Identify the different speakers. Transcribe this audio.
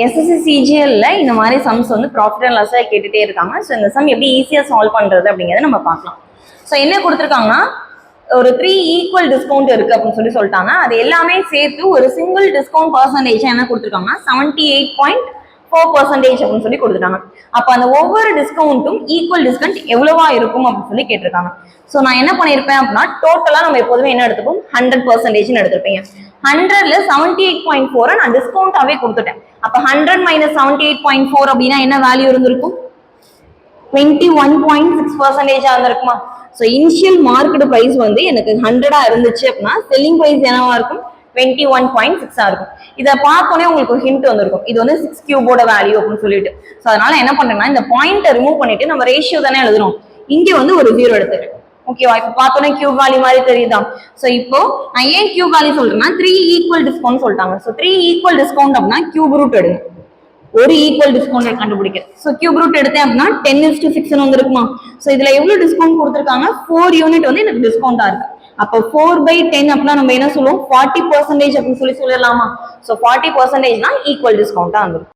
Speaker 1: SSC சிஜிஎல்ல இந்த மாதிரி sums வந்து ப்ராஃபிட் அண்ட் லாஸாக கேட்டுகிட்டே இருக்காங்க. ஸோ இந்த சம் எப்படி ஈஸியாக சால்வ் பண்ணுறது அப்படிங்கிறத நம்ம பார்க்கலாம். ஸோ என்ன கொடுத்துருக்காங்கன்னா ஒரு 3 ஈக்குவல் டிஸ்கவுண்ட் இருக்கு அப்படின்னு சொல்லிட்டாங்க. அது எல்லாமே சேர்த்து ஒரு சிங்கிள் டிஸ்கவுண்ட் பர்சன்டேஜ் என்ன கொடுத்துருக்காங்கன்னா 78.4% அப்படின்னு சொல்லி கொடுத்துட்டாங்க. அப்போ அந்த ஒவ்வொரு டிஸ்கவுண்ட்டும் ஈக்குவல் டிஸ்கவுண்ட் எவ்வளவா இருக்கும் அப்படின்னு சொல்லி கேட்டிருக்காங்க. ஸோ நான் என்ன பண்ணியிருப்பேன் அப்படின்னா டோட்டலாக நம்ம எப்போதுமே என்ன எடுத்துப்போம் 100% எடுத்திருப்பீங்க. 100ல 78.4 நான் டிஸ்கவுண்டாவே கொடுத்துட்டேன். அப்ப 100 மைனஸ் 78.4 அப்படின்னா என்ன வேல்யூ இருந்திருக்கும் 21.6% இருந்திருக்குமா. ஸோ இனிஷியல் மார்க்கெட் பிரைஸ் வந்து எனக்கு 100 இருந்துச்சு அப்படின்னா செல்லிங் பிரைஸ் என்னவா இருக்கும் 21.6 இருக்கும். இதை பார்த்தோன்னே உங்களுக்கு ஒரு ஹிண்ட் வந்திருக்கும், இது வந்து 6 கியூபோட வேல்யூ அப்படின்னு சொல்லிட்டு. ஸோ அதனால என்ன பண்றேன்னா இந்த பாயிண்ட்டை ரிமூவ் பண்ணிட்டு நம்ம ரேஷியோ தானே எழுதுறோம், இங்க வந்து ஒரு 0 எடுத்துட்டேன். ஓகேவா, இப்ப பார்த்தோன்னே கியூப் வேல்யூ மாதிரி தெரியுதா. சோ இப்போ நான் ஏன் கியூப் வேல்யூ சொல்றேன்னா 3 ஈக்குவல் டிஸ்கவுண்ட் சொல்லிட்டாங்க. சோ 3 ஈக்குவல் டிஸ்கவுண்ட் அப்படின்னா கியூப் ரூட் எடுங்க, ஒரு ஈக்குவல் டிஸ்கவுண்ட் கண்டுபிடிக்க. சோ கியூப் ரூட் எடுத்தேன் அப்படின்னா 10:6 வந்துருக்குமா. சோ இதுல எவ்வளவு டிஸ்கவுண்ட் கொடுத்துருக்காங்க 4 யூனிட் வந்து எனக்கு டிஸ்கவுண்டா இருக்கு. அப்போ 4/10 அப்படின்னா நம்ம என்ன சொல்லுவோம் 40% அப்படின்னு சொல்லி சொல்லலாமா. சோ 40% தான் ஈக்குவல் டிஸ்கவுண்டா வந்துடும்.